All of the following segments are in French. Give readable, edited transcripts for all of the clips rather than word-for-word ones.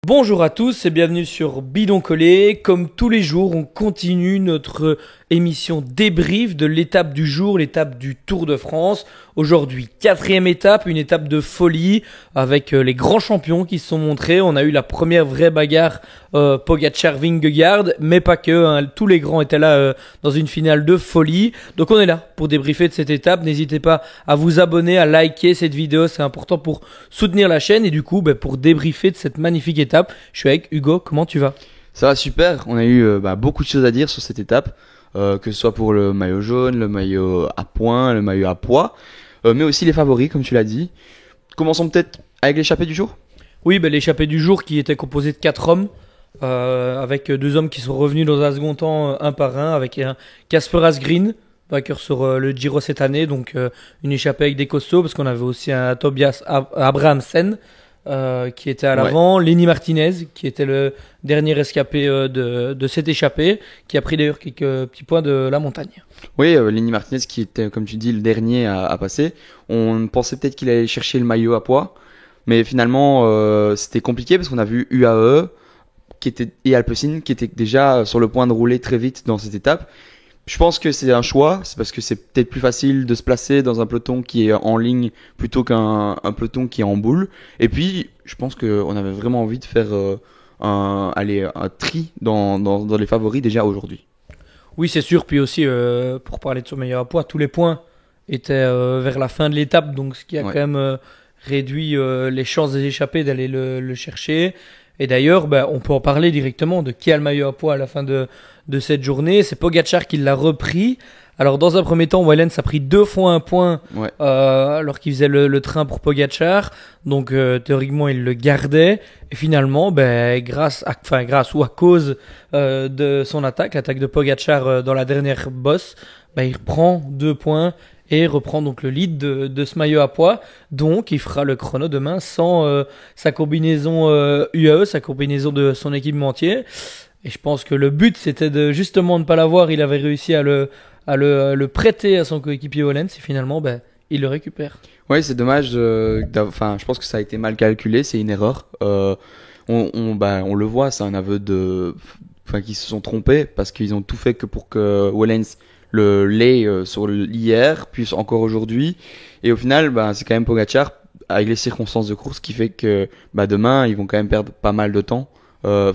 Bonjour à tous et bienvenue sur Bidon Collé. Comme tous les jours, on continue notre émission débrief de l'étape du jour, l'étape du Tour de France. Aujourd'hui, 4e étape, une étape de folie avec les grands champions qui se sont montrés. On a eu la première vraie bagarre Pogacar-Vingegaard, mais pas que, hein. Tous les grands étaient là dans une finale de folie. Donc on est là pour débriefer de cette étape. N'hésitez pas à vous abonner, à liker cette vidéo, c'est important pour soutenir la chaîne et du coup pour débriefer de cette magnifique étape. Je suis avec Hugo, comment tu vas? Ça va super, on a eu beaucoup de choses à dire sur cette étape, que ce soit pour le maillot jaune, le maillot à points, le maillot à poids, mais aussi les favoris comme tu l'as dit. Commençons peut-être avec l'échappée du jour. Oui, l'échappée du jour qui était composée de 4 hommes, avec 2 hommes qui sont revenus dans un second temps un par un, avec un Casper Asgreen, vainqueur sur le Giro cette année, donc une échappée avec des costauds, parce qu'on avait aussi un Tobias Abrahamsen, qui était à l'avant, Lenny Martinez qui était le dernier rescapé de cette échappée, qui a pris d'ailleurs quelques petits points de la montagne. Oui, Lenny Martinez qui était, comme tu dis, le dernier à passer. On pensait peut-être qu'il allait chercher le maillot à poids, mais finalement c'était compliqué parce qu'on a vu UAE et Alpecin qui étaient déjà sur le point de rouler très vite dans cette étape. Je pense que c'est un choix, c'est parce que c'est peut-être plus facile de se placer dans un peloton qui est en ligne plutôt qu'un peloton qui est en boule. Et puis, je pense qu'on avait vraiment envie de faire un tri dans les favoris déjà aujourd'hui. Oui, c'est sûr. Puis aussi, pour parler de son meilleur à poids, tous les points étaient vers la fin de l'étape, donc ce qui a quand même réduit les chances des échappés d'aller le chercher. Et d'ailleurs, on peut en parler directement de qui a le maillot à poids à la fin de cette journée. C'est Pogacar qui l'a repris. Alors dans un premier temps, Wellens a pris 2 fois un point alors qu'il faisait le train pour Pogacar. Donc théoriquement, il le gardait. Et finalement, grâce ou à cause de son l'attaque de Pogacar dans la dernière bosse, il reprend 2 points et reprend donc le lead de ce maillot à poids. Donc il fera le chrono demain sans sa combinaison UAE, sa combinaison de son équipementier. Et je pense que le but c'était de justement ne pas l'avoir. Il avait réussi à le prêter à son coéquipier Wellens et finalement il le récupère. Oui, c'est dommage. Je pense que ça a été mal calculé, c'est une erreur. On le voit, c'est un aveu qu'ils se sont trompés parce qu'ils ont tout fait que pour que Wellens le lait sur l'hier, puis encore aujourd'hui. Et au final, c'est quand même Pogacar, avec les circonstances de course, qui fait que demain, ils vont quand même perdre pas mal de temps. En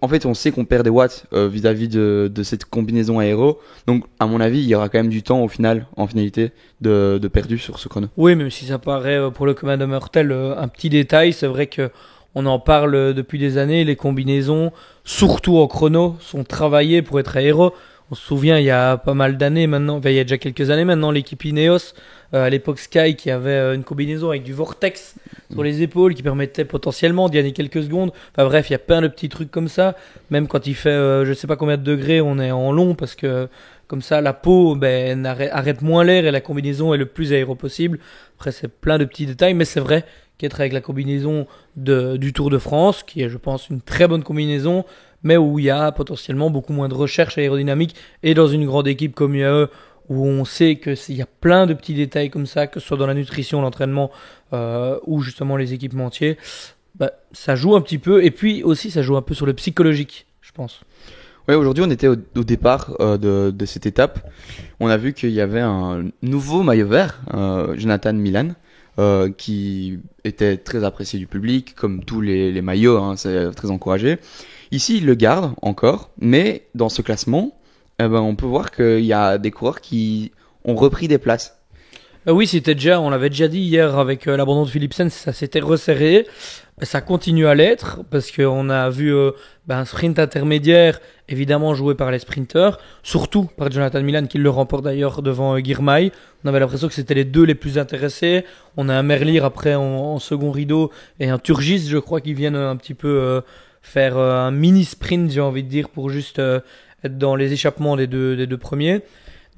fait, on sait qu'on perd des watts vis-à-vis de cette combinaison aéro. Donc, à mon avis, il y aura quand même du temps au final, en finalité, de perdu sur ce chrono. Oui, même si ça paraît pour le commun des mortels un petit détail, c'est vrai que on en parle depuis des années. Les combinaisons, surtout en chrono, sont travaillées pour être aéro. On se souvient, il y a pas mal d'années maintenant, il y a déjà quelques années maintenant, l'équipe Ineos, à l'époque Sky, qui avait une combinaison avec du vortex sur les épaules qui permettait potentiellement d'y aller quelques secondes. Enfin bref, il y a plein de petits trucs comme ça. Même quand il fait je sais pas combien de degrés, on est en long parce que comme ça la peau arrête moins l'air et la combinaison est le plus aéro possible. Après c'est plein de petits détails, mais c'est vrai qu'être avec la combinaison du Tour de France, qui est je pense une très bonne combinaison, mais où il y a potentiellement beaucoup moins de recherche aérodynamique, et dans une grande équipe comme UAE, où on sait qu'il y a plein de petits détails comme ça, que ce soit dans la nutrition, l'entraînement, ou justement les équipementiers, ça joue un petit peu, et puis aussi ça joue un peu sur le psychologique, je pense. Ouais, aujourd'hui on était au départ de cette étape. On a vu qu'il y avait un nouveau maillot vert, Jonathan Milan, qui était très apprécié du public, comme tous les maillots, c'est très encouragé. Ici, il le garde encore, mais dans ce classement, on peut voir qu'il y a des coureurs qui ont repris des places. Oui, on l'avait déjà dit hier avec l'abandon de Philipsen, ça s'était resserré. Ça continue à l'être parce qu'on a vu un sprint intermédiaire évidemment joué par les sprinteurs, surtout par Jonathan Milan qui le remporte d'ailleurs devant Girmay. On avait l'impression que c'était les deux les plus intéressés. On a un Merlier après en second rideau et un Turgis, je crois, qui viennent un petit peu faire un mini sprint, j'ai envie de dire, pour juste être dans les échappements des deux premiers.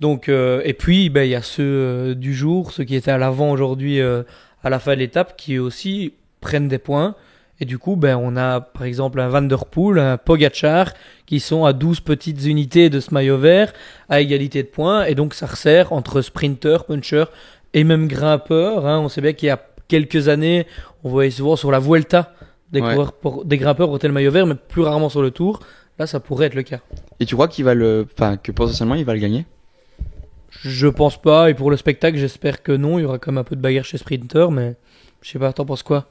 Donc et puis il y a ceux du jour, ceux qui étaient à l'avant aujourd'hui à la fin de l'étape, qui aussi prennent des points. Et du coup, on a par exemple un Van Der Poel, un Pogacar, qui sont à 12 petites unités de ce maillot vert, à égalité de points. Et donc ça resserre entre sprinter, puncher et même grimpeur. On sait bien qu'il y a quelques années, on voyait souvent sur la Vuelta des Ouais. des grimpeurs porter le maillot vert, mais plus rarement sur le Tour. Là, ça pourrait être le cas. Et tu crois que potentiellement il va le gagner? Je pense pas, et pour le spectacle, j'espère que non. Il y aura quand même un peu de bagarre chez Sprinter, mais je sais pas, t'en penses quoi?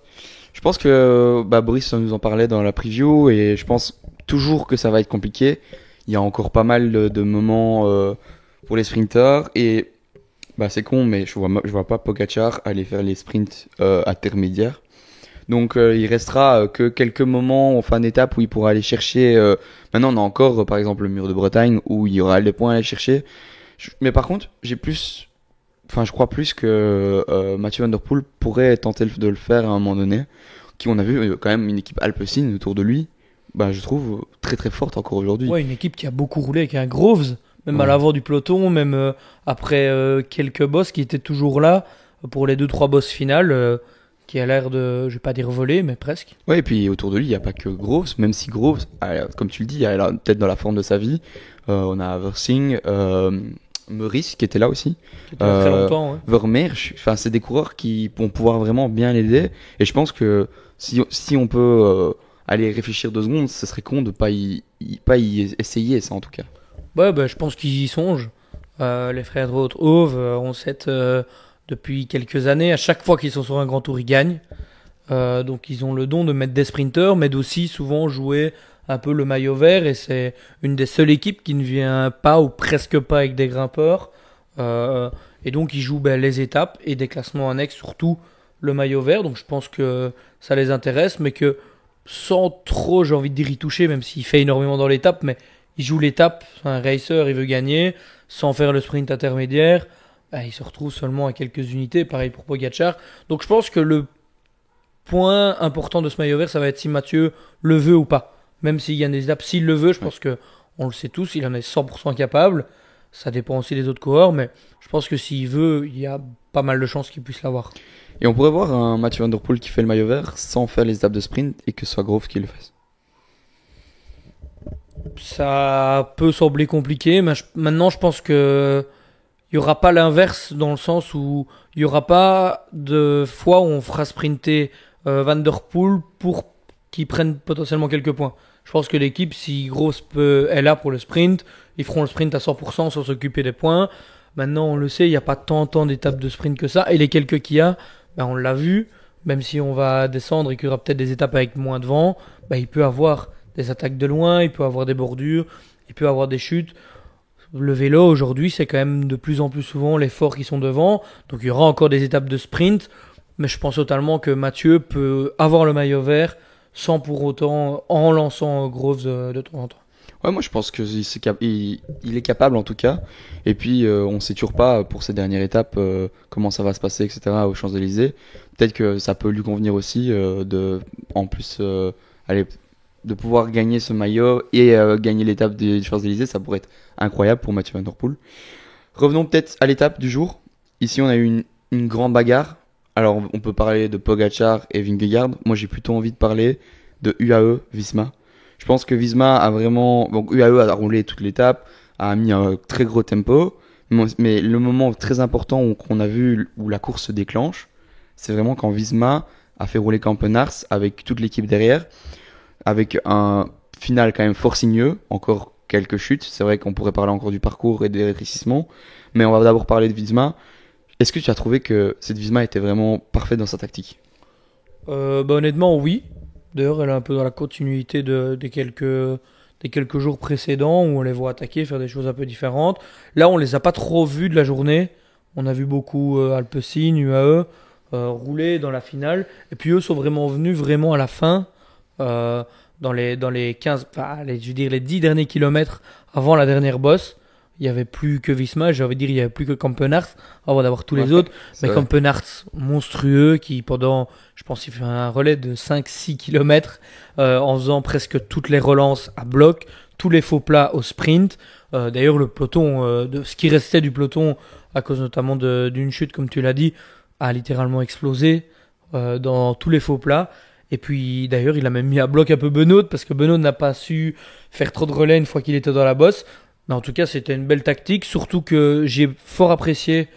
Je pense que Boris nous en parlait dans la preview et je pense toujours que ça va être compliqué. Il y a encore pas mal de moments pour les sprinters et c'est con, mais je vois pas Pogacar aller faire les sprints intermédiaires. Donc il restera que quelques moments en fin d'étape où il pourra aller chercher. Maintenant on a encore par exemple le mur de Bretagne où il y aura des points à aller chercher. Mais par contre je crois plus que Mathieu Van Der Poel pourrait tenter de le faire à un moment donné. Qui on a vu quand même une équipe Alpecin autour de lui. Je trouve très très forte encore aujourd'hui. Ouais, une équipe qui a beaucoup roulé avec un Groves, même à Ouais. l'avant du peloton, même après quelques bosses qui étaient toujours là pour les 2-3 bosses finales, qui a l'air de, je vais pas dire voler, mais presque. Ouais, et puis autour de lui, il n'y a pas que Groves, même si Groves, comme tu le dis, il est peut-être dans la forme de sa vie. On a Versing, Meurice qui était là aussi. Qui était là très longtemps. Ouais. Vermeer, enfin, c'est des coureurs qui vont pouvoir vraiment bien l'aider. Et je pense que si on peut aller réfléchir 2 secondes, ce serait con de pas y essayer ça en tout cas. Ouais, je pense qu'ils y songent. Les frères de Haute-Hove ont cette depuis quelques années. À chaque fois qu'ils sont sur un grand tour, ils gagnent. Donc ils ont le don de mettre des sprinters, mais d'aussi souvent jouer un peu le maillot vert. Et c'est une des seules équipes qui ne vient pas ou presque pas avec des grimpeurs. Et donc ils jouent les étapes et des classements annexes, surtout le maillot vert. Donc je pense que ça les intéresse, mais que sans trop, j'ai envie de dire, y toucher, même s'il fait énormément dans l'étape, mais il joue l'étape, c'est un racer, il veut gagner, sans faire le sprint intermédiaire. Il se retrouve seulement à quelques unités, pareil pour Pogacar. Donc je pense que le point important de ce maillot vert, ça va être si Mathieu le veut ou pas. Même s'il gagne des étapes, s'il le veut, je pense que on le sait tous, il en est 100% capable. Ça dépend aussi des autres coureurs, mais je pense que s'il veut, il y a pas mal de chances qu'il puisse l'avoir. Et on pourrait voir un Mathieu Van Der Poel qui fait le maillot vert sans faire les étapes de sprint et que ce soit Groves qui le fasse. Ça peut sembler compliqué, mais maintenant je pense que il n'y aura pas l'inverse dans le sens où il n'y aura pas de fois où on fera sprinter Van Der Poel pour qu'il prenne potentiellement quelques points. Je pense que l'équipe, si Gross est là pour le sprint, ils feront le sprint à 100% sans s'occuper des points. Maintenant, on le sait, il n'y a pas tant d'étapes de sprint que ça. Et les quelques qu'il y a, on l'a vu, même si on va descendre et qu'il y aura peut-être des étapes avec moins de vent, il peut avoir des attaques de loin, il peut avoir des bordures, il peut avoir des chutes. Le vélo aujourd'hui, c'est quand même de plus en plus souvent les forts qui sont devant. Donc il y aura encore des étapes de sprint. Mais je pense totalement que Mathieu peut avoir le maillot vert sans pour autant en lançant Groves de temps en temps. Ouais, moi je pense qu'il est capable en tout cas. Et puis on sait toujours pas pour ces dernières étapes comment ça va se passer, etc. aux Champs-Élysées. Peut-être que ça peut lui convenir aussi en plus aller de pouvoir gagner ce maillot et gagner l'étape des Champs-Élysées, ça pourrait être incroyable pour Mathieu Van Der Poel. Revenons peut-être à l'étape du jour. Ici, on a eu une grande bagarre. Alors, on peut parler de Pogacar et Vingegaard. Moi, j'ai plutôt envie de parler de UAE, Visma. Je pense que Visma a vraiment... Donc, UAE a roulé toute l'étape, a mis un très gros tempo. Mais le moment très important qu'on a vu où la course se déclenche, c'est vraiment quand Visma a fait rouler Campenars avec toute l'équipe derrière, avec un final quand même fort sinueux, encore quelques chutes. C'est vrai qu'on pourrait parler encore du parcours et des rétrécissements, mais on va d'abord parler de Visma. Est-ce que tu as trouvé que cette Visma était vraiment parfaite dans sa tactique ? Honnêtement, oui. D'ailleurs, elle est un peu dans la continuité des quelques jours précédents où on les voit attaquer, faire des choses un peu différentes. Là, on les a pas trop vus de la journée. On a vu beaucoup Alpecin, UAE rouler dans la finale. Et puis eux sont vraiment venus vraiment à la fin, dans les 15, je veux dire les 10 derniers kilomètres avant la dernière bosse. Il n'y avait plus que Visma, j'ai envie de dire, il n'y avait plus que Campenars avant d'avoir tous les autres. Mais Campenars, monstrueux, qui pendant, je pense, il fait un relais de 5-6 km en faisant presque toutes les relances à bloc, tous les faux plats au sprint. D'ailleurs, le peloton, ce qui restait du peloton, à cause notamment d'une chute, comme tu l'as dit, a littéralement explosé dans tous les faux plats. Et puis d'ailleurs, il a même mis à bloc un peu Benoît, parce que Benoît n'a pas su faire trop de relais une fois qu'il était dans la bosse. Mais en tout cas, c'était une belle tactique, surtout que j'ai fort apprécié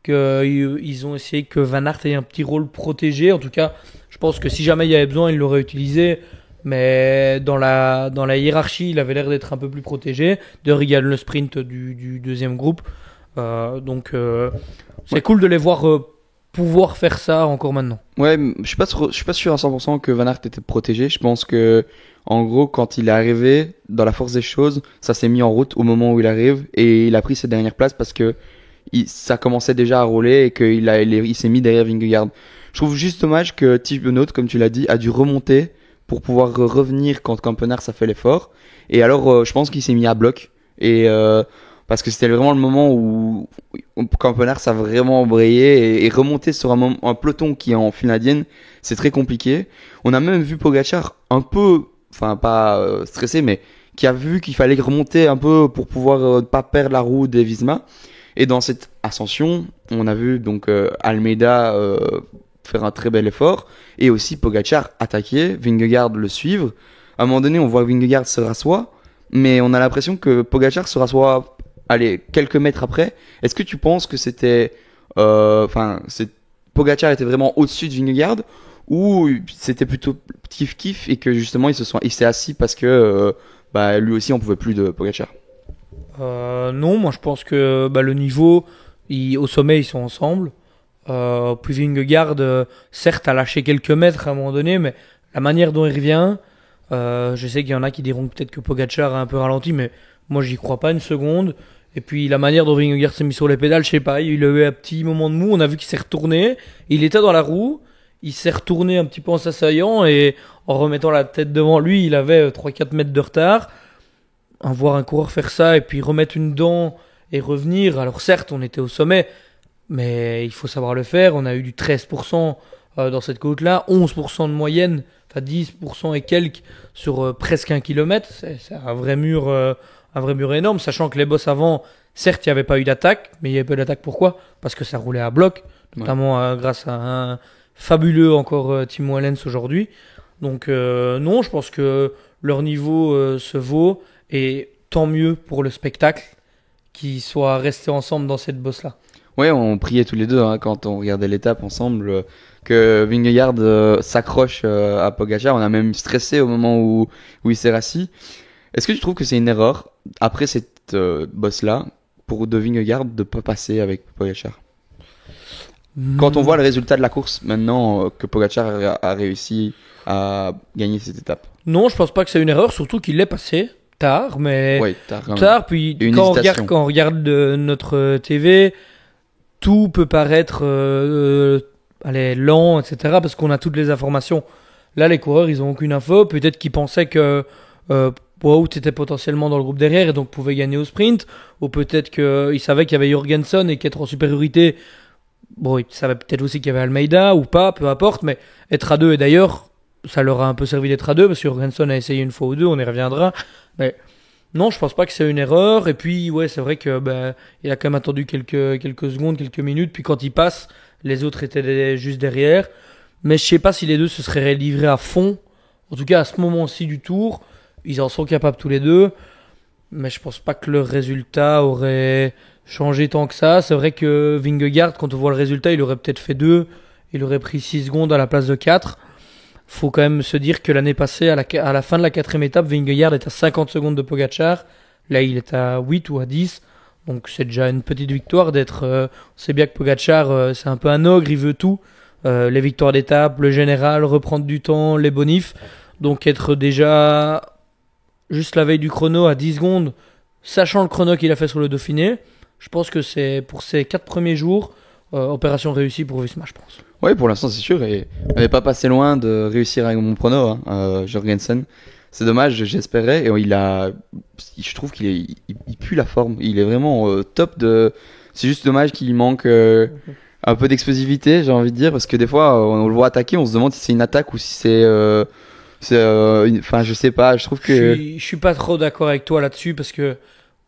qu'ils ont essayé que Van Aert ait un petit rôle protégé. En tout cas, je pense que si jamais il y avait besoin, il l'aurait utilisé. Mais dans la hiérarchie, il avait l'air d'être un peu plus protégé. D'ailleurs, il gagne le sprint du deuxième groupe. C'est cool de les voir pouvoir faire ça encore maintenant. Ouais, je suis pas sûr à 100% que Van Aert était protégé. Je pense que, en gros, quand il est arrivé, dans la force des choses, ça s'est mis en route au moment où il arrive et il a pris cette dernière place parce que ça commençait déjà à rouler et qu'il s'est mis derrière Vingegaard. Je trouve juste dommage que Tish Benoît, comme tu l'as dit, a dû remonter pour pouvoir revenir quand Kampenaerts a fait l'effort. Et alors, je pense qu'il s'est mis à bloc. Et parce que c'était vraiment le moment où Kampenaerts a vraiment embrayé et remonter sur un peloton qui est en file indienne, c'est très compliqué. On a même vu Pogačar un peu, enfin pas stressé, mais qui a vu qu'il fallait remonter un peu pour pouvoir pas perdre la roue des Visma. Et dans cette ascension, on a vu donc Almeida faire un très bel effort et aussi Pogačar attaquer, Vingegaard le suivre. À un moment donné, on voit Vingegaard se rasseoir, mais on a l'impression que Pogačar se rasseoir, allez, quelques mètres après. Est-ce que tu penses que Pogačar était vraiment au-dessus de Vingegaard ou c'était plutôt kiff-kiff et que justement il s'est assis parce que lui aussi on pouvait plus de Pogačar? Non, moi je pense que le niveau, au sommet ils sont ensemble. Puis Vingegaard, certes, a lâché quelques mètres à un moment donné, mais la manière dont il revient, je sais qu'il y en a qui diront peut-être que Pogačar a un peu ralenti, mais moi j'y crois pas une seconde. Et puis la manière dont Vingegaard s'est mis sur les pédales, je sais pas, il a eu un petit moment de mou, on a vu qu'il s'est retourné, il était dans la roue, il s'est retourné un petit peu en s'asseyant et en remettant la tête devant lui, il avait 3-4 mètres de retard. Voir un coureur faire ça et puis remettre une dent et revenir, alors certes on était au sommet, mais il faut savoir le faire. On a eu du 13% dans cette côte-là, 11% de moyenne, enfin 10% et quelques sur presque 1 kilomètre. C'est un vrai mur énorme, sachant que les bosses avant, certes, il n'y avait pas eu d'attaque, mais il y avait pas d'attaque pourquoi? Parce que ça roulait à bloc, notamment grâce à un fabuleux encore Timo Wellens aujourd'hui. Donc non, je pense que leur niveau se vaut, et tant mieux pour le spectacle qu'ils soient restés ensemble dans cette bosse-là. Ouais, on priait tous les deux quand on regardait l'étape ensemble que Vingegaard s'accroche à Pogačar. On a même stressé au moment où il s'est rassis. Est-ce que tu trouves que c'est une erreur après cette bosse-là de Vingegaard de pas passer avec Pogačar? Quand on voit le résultat de la course maintenant que Pogačar a réussi à gagner cette étape. Non, je pense pas que c'est une erreur, surtout qu'il l'est passé tard, mais ouais, tard. Puis quand on regarde notre TV, tout peut paraître lent, etc. parce qu'on a toutes les informations. Là, les coureurs, ils ont aucune info. Peut-être qu'ils pensaient que Wout était potentiellement dans le groupe derrière et donc pouvait gagner au sprint, ou peut-être qu'ils savaient qu'il y avait Jorgensen et qu'être en supériorité. Bon, ils savaient peut-être aussi qu'il y avait Almeida ou pas, peu importe, mais être à deux, et d'ailleurs, ça leur a un peu servi d'être à deux, parce que Jorgensen a essayé une fois ou deux, on y reviendra. Mais non, je pense pas que c'est une erreur. Et puis, ouais, c'est vrai que il a quand même attendu quelques secondes, quelques minutes, puis quand il passe, les autres étaient juste derrière. Mais je sais pas si les deux se seraient livrés à fond. En tout cas, à ce moment-ci du tour, ils en sont capables tous les deux. Mais je pense pas que le résultat aurait changé tant que ça. C'est vrai que Vingegaard, quand on voit le résultat, il aurait peut-être fait 2. Il aurait pris 6 secondes à la place de 4. Faut quand même se dire que l'année passée, à la fin de la 4e étape, Vingegaard est à 50 secondes de Pogačar. Là, il est à 8 ou à 10. Donc c'est déjà une petite victoire d'être... on sait bien que Pogačar, c'est un peu un ogre, il veut tout. Les victoires d'étape, le général, reprendre du temps, les bonifs. Donc être déjà juste la veille du chrono à 10 secondes, sachant le chrono qu'il a fait sur le Dauphiné, je pense que c'est pour ces 4 premiers jours, opération réussie pour Visma, je pense. Oui, pour l'instant c'est sûr, et on n'avait pas passé loin de réussir avec mon prono, Jorgensen. C'est dommage, j'espérais, et je trouve qu'il pue la forme, il est vraiment top c'est juste dommage qu'il manque un peu d'explosivité, j'ai envie de dire, parce que des fois on le voit attaquer, on se demande si c'est une attaque ou si c'est je sais pas, je trouve que... Je suis pas trop d'accord avec toi là-dessus, parce que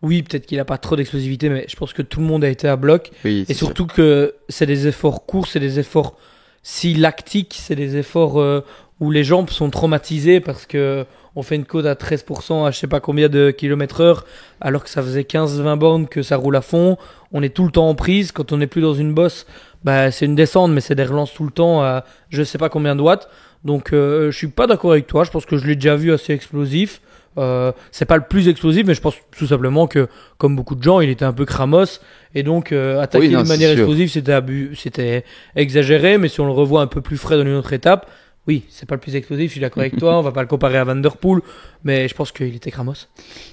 oui, peut-être qu'il a pas trop d'explosivité, mais je pense que tout le monde a été à bloc. Oui, et surtout que c'est des efforts courts, c'est des efforts si lactiques, c'est des efforts où les jambes sont traumatisées parce que on fait une côte à 13% à je sais pas combien de kilomètres heure, alors que ça faisait 15-20 bornes que ça roule à fond. On est tout le temps en prise. Quand on n'est plus dans une bosse, bah, c'est une descente, mais c'est des relances tout le temps à je sais pas combien de watts. Donc je suis pas d'accord avec toi. Je pense que je l'ai déjà vu assez explosif. C'est pas le plus explosif, mais je pense tout simplement que, comme beaucoup de gens, il était un peu cramos. Et donc attaquer Oui, non, de manière c'est sûr. explosive, c'était exagéré. Mais si on le revoit un peu plus frais dans une autre étape, oui, c'est pas le plus explosif. Je suis d'accord avec toi. On va pas le comparer à Van Der Poel, mais je pense qu'il était cramos.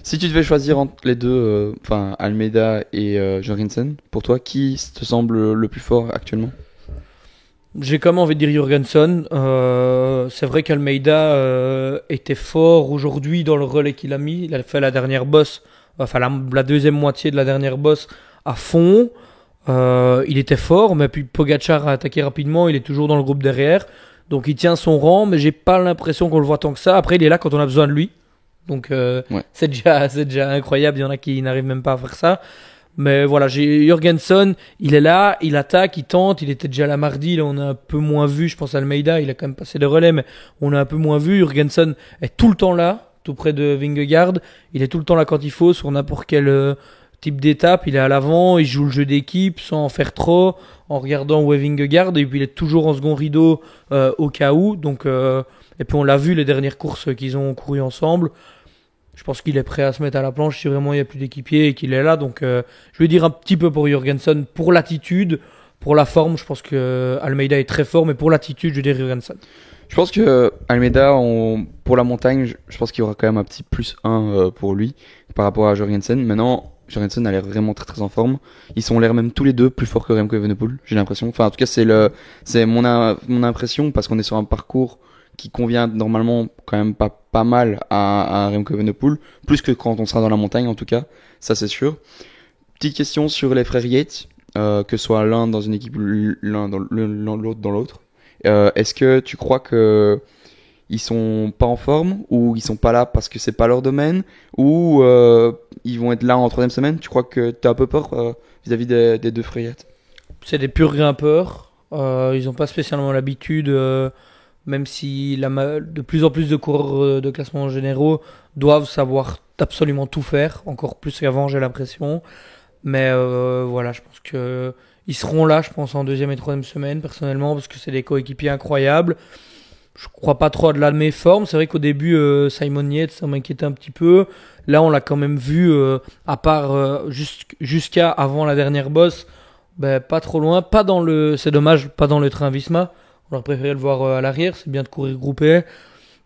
Si tu devais choisir entre les deux, enfin Almeida et Jorgensen, pour toi, qui te semble le plus fort actuellement? J'ai quand même envie de dire Jorgensen. C'est vrai qu'Almeida était fort aujourd'hui dans le relais qu'il a mis. Il a fait la dernière bosse, enfin la deuxième moitié de la dernière bosse à fond. Il était fort, mais puis Pogacar a attaqué rapidement. Il est toujours dans le groupe derrière. Donc il tient son rang, mais j'ai pas l'impression qu'on le voit tant que ça. Après, il est là quand on a besoin de lui. Donc Ouais. c'est déjà incroyable. Il y en a qui n'arrivent même pas à faire ça. Mais voilà, j'ai Jorgensen, il est là, il attaque, il tente, il était déjà là mardi, là on a un peu moins vu, je pense à Almeida, il a quand même passé le relais, mais on a un peu moins vu. Jorgensen est tout le temps là, tout près de Vingegaard, il est tout le temps là quand il faut, sur n'importe quel type d'étape, il est à l'avant, il joue le jeu d'équipe sans en faire trop, en regardant où est Vingegaard, et puis il est toujours en second rideau au cas où, donc, et puis on l'a vu les dernières courses qu'ils ont couru ensemble. Je pense qu'il est prêt à se mettre à la planche si vraiment il n'y a plus d'équipier et qu'il est là. Donc je vais dire un petit peu pour Jorgensen, pour l'attitude, pour la forme. Je pense que Almeida est très fort, mais pour l'attitude, je vais dire Jorgensen. Je pense que Almeida, pour la montagne, je pense qu'il y aura quand même un petit plus 1 pour lui par rapport à Jorgensen. Maintenant, Jorgensen a l'air vraiment très très en forme. Ils sont l'air même tous les deux plus forts que Remco Evenepoel, j'ai l'impression. Enfin, en tout cas, c'est mon impression parce qu'on est sur un parcours qui convient normalement quand même pas mal à un Remco Evenepoel, plus que quand on sera dans la montagne en tout cas, ça c'est sûr. Petite question sur les frères Yates, que ce soit l'un dans une équipe, l'autre dans l'autre. Est-ce que tu crois que ils sont pas en forme ou ils sont pas là parce que c'est pas leur domaine ou ils vont être là en troisième semaine? Tu crois que t'as un peu peur vis-à-vis des deux frères Yates? C'est des purs grimpeurs. Ils n'ont pas spécialement l'habitude, même si de plus en plus de coureurs de classement généraux doivent savoir absolument tout faire, encore plus qu'avant, j'ai l'impression. Mais voilà, je pense que ils seront là, je pense, en deuxième et troisième semaine, personnellement, parce que c'est des coéquipiers incroyables. Je crois pas trop à de la méforme. C'est vrai qu'au début, Simon Yates, ça m'inquiétait un petit peu. Là, on l'a quand même vu, à part jusqu'à avant la dernière bosse, ben, pas trop loin. C'est dommage, pas dans le train Visma. On aurait préféré le voir à l'arrière. C'est bien de courir groupé.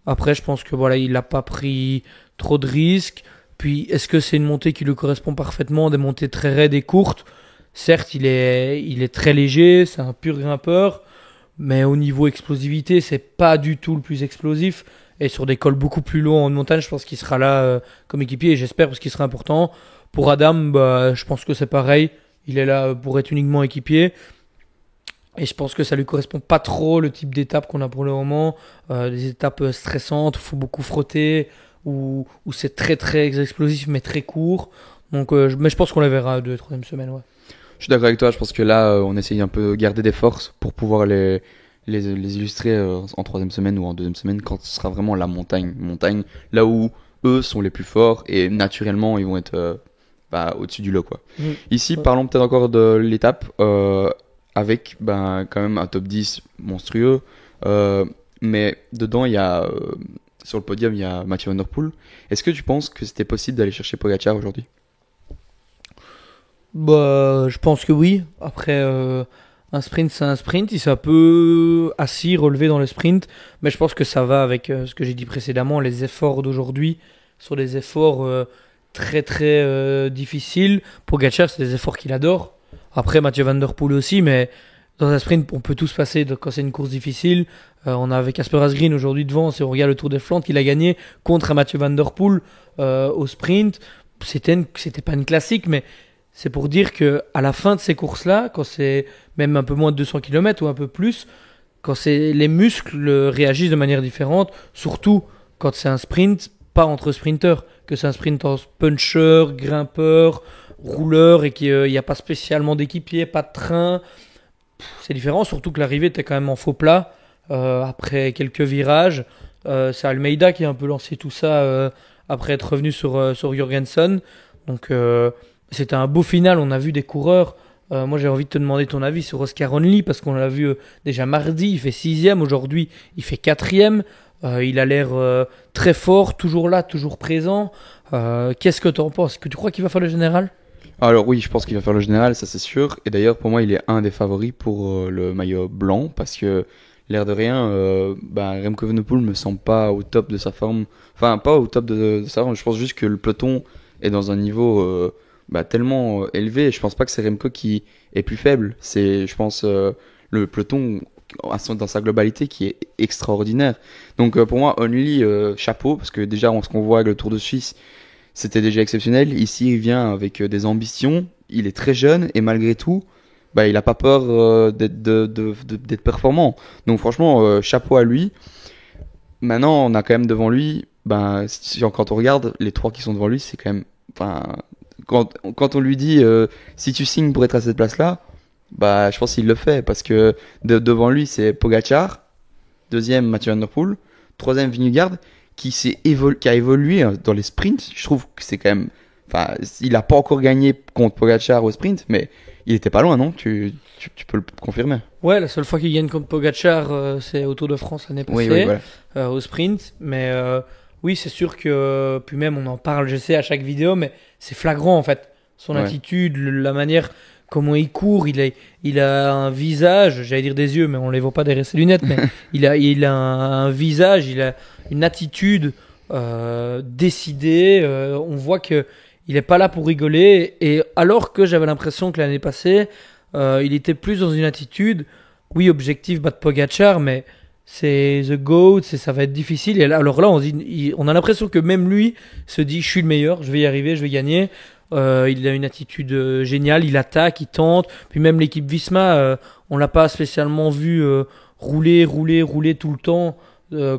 Après, je pense que voilà, il n'a pas pris trop de risques. Puis, est-ce que c'est une montée qui lui correspond parfaitement, des montées très raides et courtes? Certes, il est très léger, c'est un pur grimpeur, mais au niveau explosivité, c'est pas du tout le plus explosif. Et sur des cols beaucoup plus longs en montagne, je pense qu'il sera là comme équipier, et j'espère parce qu'il sera important. Pour Adam, bah, je pense que c'est pareil. Il est là pour être uniquement équipier. Et je pense que ça lui correspond pas trop le type d'étape qu'on a pour le moment. Des étapes stressantes, où il faut beaucoup frotter, où c'est très très explosif mais très court. Donc, mais je pense qu'on la verra 2-3e semaine. Ouais. Je suis d'accord avec toi, je pense que là, on essaye un peu de garder des forces pour pouvoir les illustrer en troisième semaine ou en deuxième semaine quand ce sera vraiment la montagne. Montagne, là où eux sont les plus forts et naturellement, ils vont être au-dessus du lot, quoi. Ici, Ouais. parlons peut-être encore de l'étape avec quand même un top 10 monstrueux. Mais dedans, il y a, sur le podium, il y a Mathieu Van Der Poel. Est-ce que tu penses que c'était possible d'aller chercher Pogacar aujourd'hui? Bah, je pense que oui. Après, un sprint, c'est un sprint. Il s'est un peu assis, relevé dans le sprint. Mais je pense que ça va avec ce que j'ai dit précédemment. Les efforts d'aujourd'hui sont des efforts très très difficiles. Pogacar, c'est des efforts qu'il adore. Après, Mathieu Van Der Poel aussi. Mais dans un sprint, on peut tous passer quand c'est une course difficile. On a avec Casper Asgreen aujourd'hui devant. Si on regarde le Tour des Flandres qu'il a gagné contre un Mathieu Van Der Poel au sprint, c'était pas une classique, mais c'est pour dire que à la fin de ces courses-là, quand c'est même un peu moins de 200 km ou un peu plus, quand les muscles réagissent de manière différente, surtout quand c'est un sprint, pas entre sprinteurs, que c'est un sprint en puncher, grimpeur, rouleur et qu'il n'y a pas spécialement d'équipier, pas de train. C'est différent, surtout que l'arrivée était quand même en faux plat après quelques virages. C'est Almeida qui a un peu lancé tout ça après être revenu sur Jorgensen. Donc c'était un beau final. On a vu des coureurs. Moi j'ai envie de te demander ton avis sur Oscar Only parce qu'on l'a vu déjà mardi. Il fait 6e. Aujourd'hui il fait 4e. Il a l'air très fort, toujours là, toujours présent. Qu'est-ce que tu en penses? Est-ce que tu crois qu'il va faire le général? Alors oui, je pense qu'il va faire le général, ça c'est sûr. Et d'ailleurs, pour moi, il est un des favoris pour le maillot blanc parce que l'air de rien, Remco Evenepoel me semble pas au top de sa forme. Enfin, pas au top de sa forme. Je pense juste que le peloton est dans un niveau tellement élevé. Je pense pas que c'est Remco qui est plus faible. C'est, je pense, le peloton dans sa globalité qui est extraordinaire. Donc pour moi, Only, chapeau, parce que déjà, ce qu'on voit avec le Tour de Suisse, c'était déjà exceptionnel. Ici, il vient avec des ambitions. Il est très jeune et malgré tout, il a pas peur d'être performant. Donc franchement, chapeau à lui. Maintenant, on a quand même devant lui, quand on regarde les 3 qui sont devant lui, c'est quand même, quand on lui dit si tu signes pour être à cette place-là, je pense qu'il le fait parce que devant lui, c'est Pogacar, deuxième Mathieu Van Der Poel, troisième Vingegaard, qui a évolué dans les sprints. Je trouve que c'est quand même, il a pas encore gagné contre Pogacar au sprint, mais il était pas loin, non? Tu peux le confirmer. Ouais, la seule fois qu'il gagne contre Pogacar, c'est au Tour de France l'année passée, oui, voilà. au sprint. Mais oui, c'est sûr que, puis même on en parle, je sais, à chaque vidéo, mais c'est flagrant en fait. Son attitude, la manière, comment il court, il a un visage, j'allais dire des yeux, mais on les voit pas derrière ses lunettes, mais il a un visage, il a une attitude décidée. On voit que il est pas là pour rigoler. Et alors que j'avais l'impression que l'année passée, il était plus dans une attitude, oui, objectif, battre Pogacar, mais c'est the GOAT, ça va être difficile. Et alors là, on a l'impression que même lui se dit, je suis le meilleur, je vais y arriver, je vais gagner. Il a une attitude géniale, il attaque, il tente. Puis même l'équipe Visma, on l'a pas spécialement vu rouler tout le temps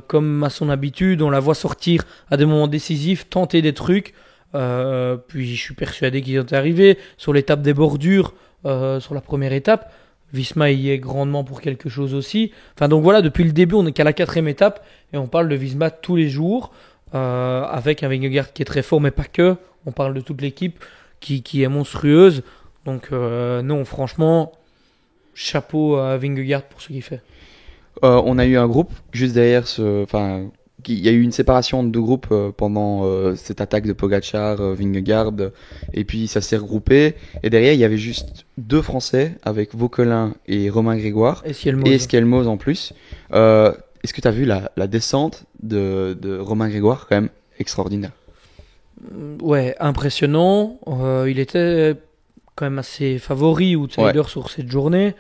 comme à son habitude. On la voit sortir à des moments décisifs, tenter des trucs. Puis je suis persuadé qu'ils vont arriver sur l'étape des bordures, sur la première étape. Visma y est grandement pour quelque chose aussi. Enfin donc voilà, depuis le début, on n'est qu'à la 4e étape et on parle de Visma tous les jours avec un Vingegaard qui est très fort, mais pas que. On parle de toute l'équipe qui est monstrueuse. Donc non, franchement, chapeau à Vingegaard pour ce qu'il fait. On a eu un groupe juste derrière il y a eu une séparation de 2 groupes pendant cette attaque de Pogacar, Vingegaard, et puis ça s'est regroupé. Et derrière, il y avait juste 2 Français avec Vauquelin et Romain Grégoire. Et Skelmos en plus. Est-ce que tu as vu la descente de Romain Grégoire, quand même extraordinaire? Ouais, impressionnant. Il était quand même assez favori outsider sur cette journée.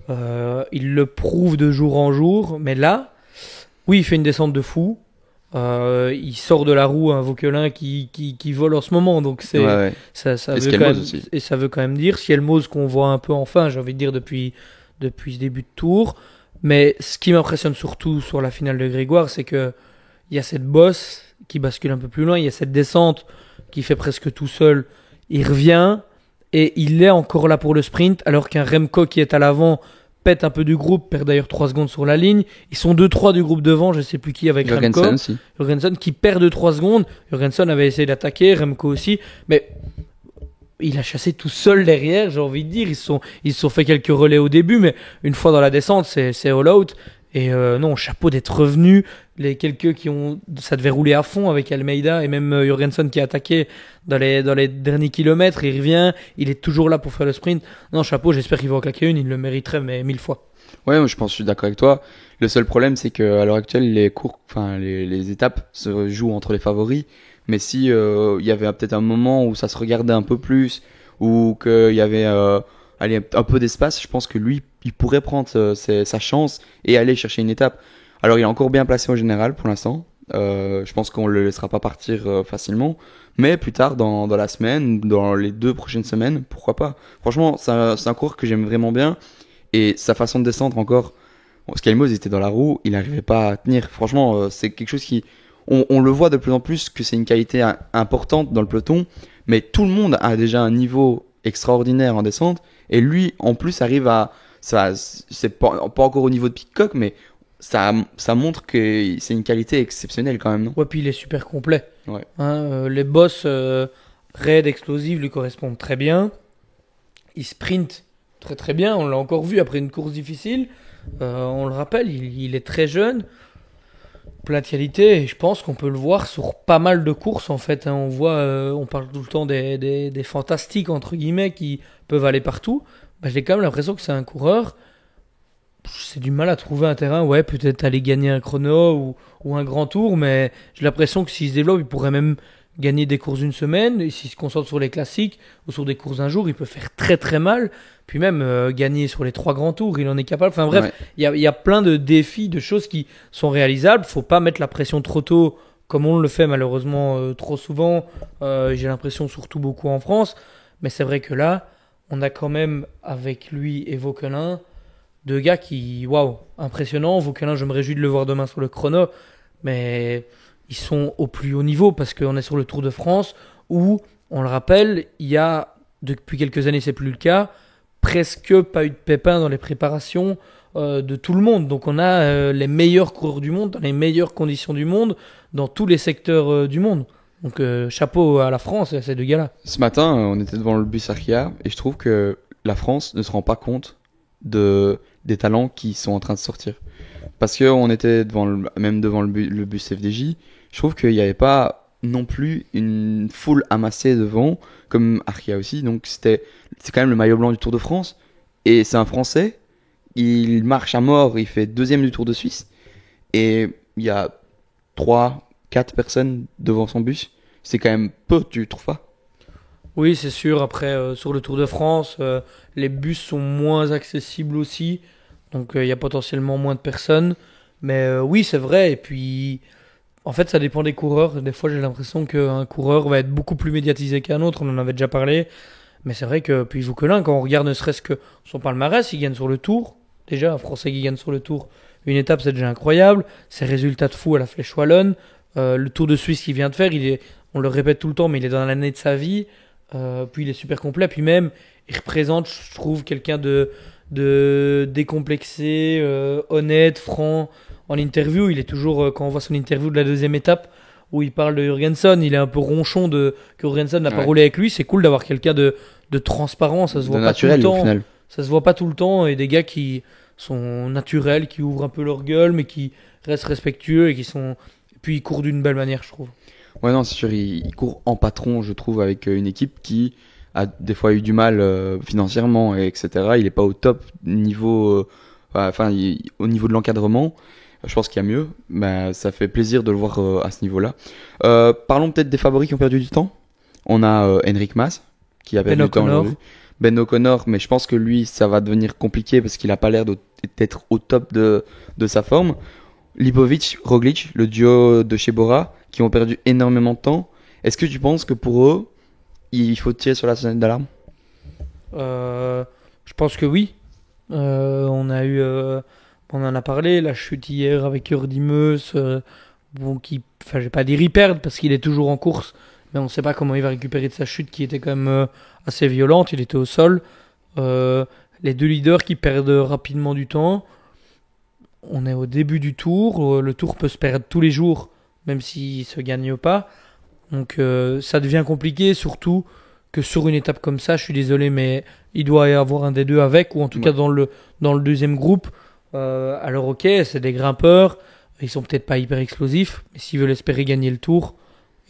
Il le prouve de jour en jour. Mais là, oui, il fait une descente de fou. Il sort de la roue un Vauquelin qui vole en ce moment. Donc ça veut quand même dire Skelmos qu'on voit un peu enfin, j'ai envie de dire, depuis ce début de tour. Mais ce qui m'impressionne surtout sur la finale de Grégoire, c'est que il y a cette bosse qui bascule un peu plus loin, il y a cette descente qui fait presque tout seul, il revient et il est encore là pour le sprint, alors qu'un Remco qui est à l'avant pète un peu du groupe, perd d'ailleurs 3 secondes sur la ligne. Ils sont 2-3 du groupe devant, je sais plus qui avec Remco. Jorgensen qui perd 2-3 secondes. Jorgensen avait essayé d'attaquer, Remco aussi, mais il a chassé tout seul derrière, j'ai envie de dire. Ils se sont fait quelques relais au début, mais une fois dans la descente, c'est all out. Et non, chapeau d'être revenu. Les quelques ça devait rouler à fond avec Almeida et même Jorgensen qui a attaqué dans les derniers kilomètres. Il revient, il est toujours là pour faire le sprint. Non, chapeau, j'espère qu'il va en claquer une, il le mériterait, mais 1000 fois. Ouais, moi, je suis d'accord avec toi. Le seul problème, c'est qu'à l'heure actuelle, les étapes se jouent entre les favoris. Mais si il y avait peut-être un moment où ça se regardait un peu plus, ou qu'il y avait un peu d'espace, je pense que lui, il pourrait prendre sa chance et aller chercher une étape. Alors, il est encore bien placé au général pour l'instant. Je pense qu'on le laissera pas partir facilement. Mais plus tard, dans la semaine, dans les 2 prochaines semaines, pourquoi pas. Franchement, c'est un coureur que j'aime vraiment bien. Et sa façon de descendre encore, Skelmos était dans la roue, il n'arrivait pas à tenir. Franchement, c'est quelque chose qui... On le voit de plus en plus que c'est une qualité importante dans le peloton. Mais tout le monde a déjà un niveau extraordinaire en descente. Et lui, en plus, arrive à... c'est pas encore au niveau de Pidcock, mais ça montre que c'est une qualité exceptionnelle quand même, non? Ouais, puis il est super complet. Ouais. Les bosses raides, explosives lui correspondent très bien. Il sprint très très bien, on l'a encore vu après une course difficile. On le rappelle, il est très jeune, plein de qualités, et je pense qu'on peut le voir sur pas mal de courses en fait. On voit, on parle tout le temps des fantastiques entre guillemets qui peuvent aller partout. Bah, j'ai quand même l'impression que c'est un coureur. C'est du mal à trouver un terrain, ouais, peut-être aller gagner un chrono ou un grand tour, mais j'ai l'impression que s'il se développe, il pourrait même gagner des courses d'une semaine. Et s'il se concentre sur les classiques ou sur des courses d'un jour, il peut faire très très mal. Puis même gagner sur les 3 grands tours, il en est capable. Enfin bref, Ouais. il y a plein de défis, de choses qui sont réalisables. Faut pas mettre la pression trop tôt, comme on le fait malheureusement trop souvent. J'ai l'impression surtout beaucoup en France. Mais c'est vrai que là, on a quand même avec lui et Vauquelin deux gars qui, waouh, impressionnant. Vauquelin, je me réjouis de le voir demain sur le chrono, mais ils sont au plus haut niveau parce qu'on est sur le Tour de France où, on le rappelle, il y a, depuis quelques années, c'est plus le cas, presque pas eu de pépins dans les préparations de tout le monde. Donc on a les meilleurs coureurs du monde, dans les meilleures conditions du monde, dans tous les secteurs du monde. Donc chapeau à la France et à ces deux gars-là. Ce matin, on était devant le bus Arkea et je trouve que la France ne se rend pas compte des talents qui sont en train de sortir. Parce qu'on était même devant le bus FDJ, je trouve qu'il n'y avait pas non plus une foule amassée devant, comme Arkea aussi. Donc c'est quand même le maillot blanc du Tour de France. Et c'est un Français, il marche à mort, il fait deuxième du Tour de Suisse. Et il y a 3, 4 personnes devant son bus. C'est quand même peu, tu trouves pas? Oui, c'est sûr. Après, sur le Tour de France, les bus sont moins accessibles aussi. Donc, il y a potentiellement moins de personnes. Mais oui, c'est vrai. Et puis, en fait, ça dépend des coureurs. Des fois, j'ai l'impression qu'un coureur va être beaucoup plus médiatisé qu'un autre. On en avait déjà parlé. Mais c'est vrai que, puis Vauquelin, quand on regarde ne serait-ce que son palmarès, il gagne sur le Tour. Déjà, un Français qui gagne sur le Tour, une étape, c'est déjà incroyable. Ses résultats de fou à la Flèche Wallonne. Le Tour de Suisse qu'il vient de faire, on le répète tout le temps, mais il est dans l'année de sa vie. Puis il est super complet. Puis même, il représente, je trouve, quelqu'un de décomplexé, honnête, franc. En interview, il est toujours, quand on voit son interview de la deuxième étape, où il parle de Jurgensen, il est un peu ronchon que Jurgensen n'a pas Ouais. roulé avec lui. C'est cool d'avoir quelqu'un de transparent, ça se voit De pas tout le naturel au temps. final. Ça se voit pas tout le temps. Et des gars qui sont naturels, qui ouvrent un peu leur gueule, mais qui restent respectueux et qui sont. Puis ils courent d'une belle manière, je trouve. Ouais, non, c'est sûr, il court en patron, je trouve, avec une équipe qui a des fois eu du mal financièrement, et etc. Il est pas au top niveau, enfin, au niveau de l'encadrement. Je pense qu'il y a mieux, mais ça fait plaisir de le voir à ce niveau-là. Parlons peut-être des favoris qui ont perdu du temps. On a Henrik Mas, qui a perdu Ben du temps O'Connor. aujourd'hui. Ben O'Connor, mais je pense que lui, ça va devenir compliqué parce qu'il a pas l'air d'être au top de sa forme. Lipovic, Roglic, le duo de chez Bora, qui ont perdu énormément de temps. Est-ce que tu penses que pour eux, il faut tirer sur la sonnette d'alarme? Je pense que oui. On en a parlé, la chute hier avec Urdimeus. Bon, enfin, je vais pas dire y perdre parce qu'il est toujours en course, mais on ne sait pas comment il va récupérer de sa chute qui était quand même assez violente. Il était au sol. Les deux leaders qui perdent rapidement du temps. On est au début du tour. Le tour peut se perdre tous les jours, même s'il se gagne pas. Donc ça devient compliqué, surtout que sur une étape comme ça, je suis désolé, mais il doit y avoir un des deux avec, ou en tout Ouais. cas dans le deuxième groupe. Alors ok, c'est des grimpeurs, ils sont peut-être pas hyper explosifs, mais s'ils veulent espérer gagner le tour,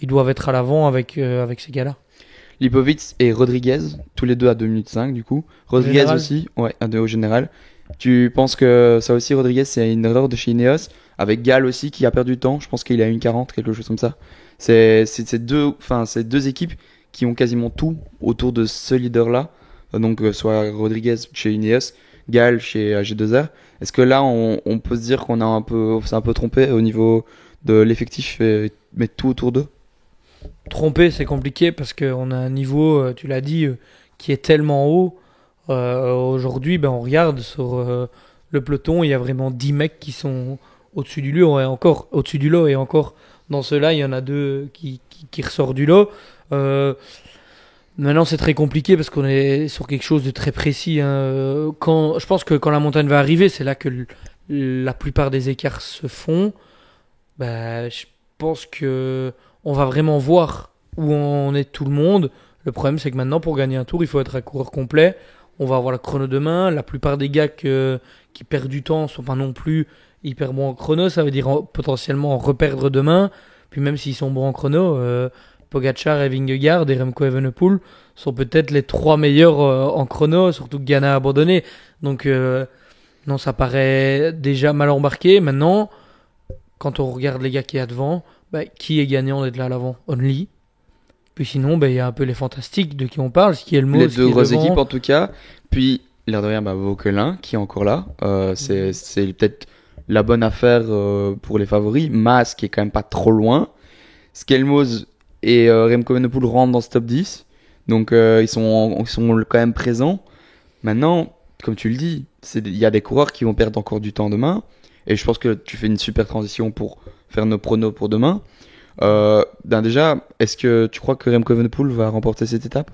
ils doivent être à l'avant avec ces gars-là. Lipovic et Rodriguez, tous les deux à 2 minutes 5 du coup. Rodriguez Général. aussi, ouais, à 2 au général. Tu penses que ça aussi, Rodriguez, c'est une erreur de chez Ineos? Avec Gall aussi qui a perdu du temps, je pense qu'il a 1,40, quelque chose comme ça. C'est deux équipes qui ont quasiment tout autour de ce leader-là. Donc soit Rodriguez chez Ineos, Gall chez G2R. Est-ce que là, on peut se dire c'est un peu trompé au niveau de l'effectif et mettre tout autour d'eux? Tromper, c'est compliqué parce qu'on a un niveau, tu l'as dit, qui est tellement haut. Aujourd'hui, ben, on regarde sur le peloton, il y a vraiment 10 mecs qui sont au-dessus du lot, et encore au-dessus du lot, et encore dans ceux-là, il y en a deux qui ressortent du lot. Maintenant, c'est très compliqué parce qu'on est sur quelque chose de très précis, hein. Je pense que quand la montagne va arriver, c'est là que la plupart des écarts se font, bah, je pense que on va vraiment voir où en est tout le monde. Le problème, c'est que maintenant, pour gagner un tour, il faut être un coureur complet. On va avoir le chrono demain. La plupart des gars qui perdent du temps sont pas non plus hyper bons en chrono. Ça veut dire potentiellement en reperdre demain. Puis même s'ils sont bons en chrono, Pogacar et Vingegaard et Remco Evenepoel sont peut-être les 3 meilleurs en chrono, surtout que Ghana a abandonné. Donc non, ça paraît déjà mal embarqué. Maintenant, quand on regarde les gars qui y a devant, bah, qui est gagnant d'être là à l'avant? Only. Puis sinon, bah, il y a un peu les fantastiques de qui on parle, ce qui est le mot. Les deux grosses équipes en tout cas. Puis, l'air de rien, bah, Vauquelin qui est encore là. C'est peut-être la bonne affaire pour les favoris. Mas qui est quand même pas trop loin. Skelmos et Remco Evenepoel rentrent dans ce top 10. Donc ils sont quand même présents. Maintenant, comme tu le dis, il y a des coureurs qui vont perdre encore du temps demain. Et je pense que tu fais une super transition pour faire nos pronos pour demain. Déjà, est-ce que tu crois que Remco Evenepoel va remporter cette étape?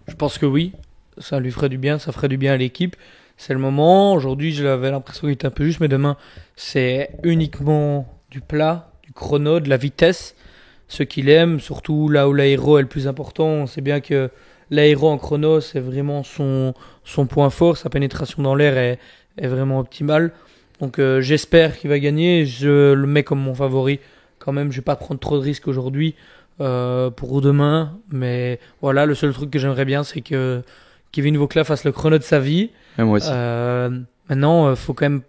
Je pense que oui. Ça lui ferait du bien, ça ferait du bien à l'équipe. C'est le moment. Aujourd'hui, j'avais l'impression qu'il était un peu juste, mais demain, c'est uniquement du plat, du chrono, de la vitesse. Ce qu'il aime, surtout là où l'aéro est le plus important. On sait bien que l'aéro en chrono, c'est vraiment son point fort. Sa pénétration dans l'air est vraiment optimale. Donc j'espère qu'il va gagner. Je le mets comme mon favori. Quand même, je vais pas prendre trop de risques aujourd'hui pour demain. Mais voilà, le seul truc que j'aimerais bien, c'est que Kevin Vauquelin fasse le chrono de sa vie. Et moi aussi. Maintenant, faut quand même.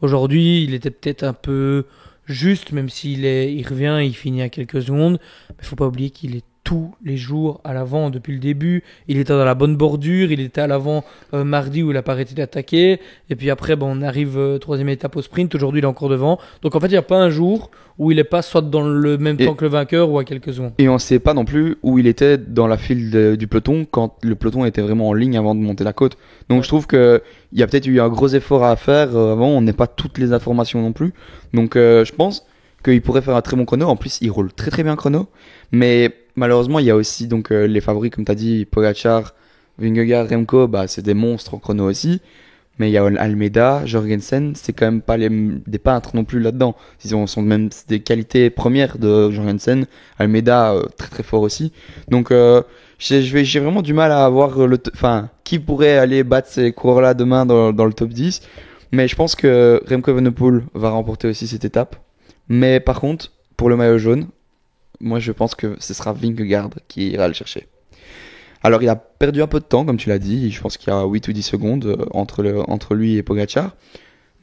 Aujourd'hui, il était peut-être un peu juste, même il revient, il finit à quelques secondes. Mais faut pas oublier qu'il est tous les jours à l'avant depuis le début. Il était dans la bonne bordure, il était à l'avant mardi où il a pas arrêté d'attaquer. Et puis après, on arrive troisième étape au sprint. Aujourd'hui, il est encore devant. Donc en fait, il n'y a pas un jour où il est pas soit dans le même temps que le vainqueur ou à quelques secondes. Et on ne sait pas non plus où il était dans la file du peloton quand le peloton était vraiment en ligne avant de monter la côte. Donc je trouve qu'il y a peut-être eu un gros effort à faire avant. On n'a pas toutes les informations non plus. Donc je pense qu'il pourrait faire un très bon chrono. En plus, il roule très très bien chrono. Mais malheureusement, il y a aussi donc les favoris, comme tu as dit, Pogacar, Vingegaard, Remco, c'est des monstres en chrono aussi. Mais il y a Almeida, Jorgensen, c'est quand même pas des peintres non plus là-dedans. Ils sont même des qualités premières de Jorgensen. Almeida, très très fort aussi. Donc j'ai vraiment du mal à voir qui pourrait aller battre ces coureurs-là demain dans le top 10. Mais je pense que Remco Evenepoel va remporter aussi cette étape. Mais par contre, pour le maillot jaune, moi je pense que ce sera Vingegaard qui ira le chercher. Alors il a perdu un peu de temps, comme tu l'as dit. Je pense qu'il y a 8 ou 10 secondes entre lui et Pogacar.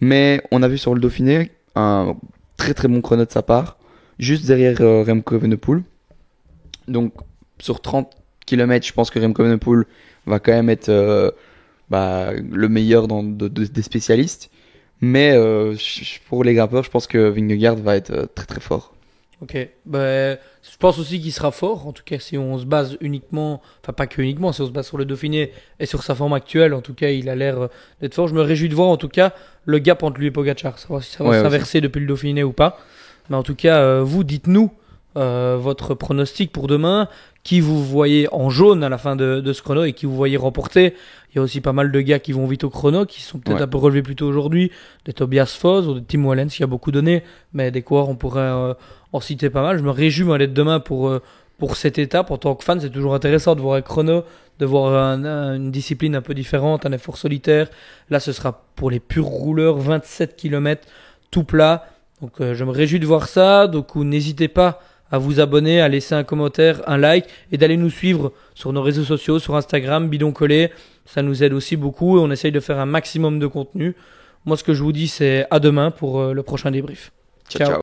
Mais on a vu sur le Dauphiné un très très bon chrono de sa part, juste derrière Remco Evenepoel. Donc sur 30 km, je pense que Remco Evenepoel va quand même être le meilleur des spécialistes. Mais pour les grimpeurs, je pense que Vingegaard va être très très fort. Ok, je pense aussi qu'il sera fort, en tout cas si on se base uniquement, enfin pas que uniquement, si on se base sur le Dauphiné et sur sa forme actuelle, en tout cas il a l'air d'être fort. Je me réjouis de voir en tout cas le gap entre lui et Pogacar, savoir si ça va s'inverser depuis le Dauphiné ou pas. Mais en tout cas, vous dites-nous votre pronostic pour demain, qui vous voyez en jaune à la fin de ce chrono et qui vous voyez remporter. Il y a aussi pas mal de gars qui vont vite au chrono, qui sont peut-être un peu relevés plus tôt aujourd'hui, des Tobias Foss ou des Tim Wallens qui a beaucoup donné, mais des coureurs on pourrait en citer pas mal. Je me réjouis moi d'être demain pour cette étape. En tant que fan, c'est toujours intéressant de voir un chrono, de voir une discipline un peu différente, un effort solitaire. Là, ce sera pour les purs rouleurs, 27 km, tout plat. Donc je me réjouis de voir ça. Donc n'hésitez pas à vous abonner, à laisser un commentaire, un like et d'aller nous suivre sur nos réseaux sociaux, sur Instagram, Bidon Collé. Ça nous aide aussi beaucoup et on essaye de faire un maximum de contenu. Moi, ce que je vous dis, c'est à demain pour le prochain débrief. Ciao.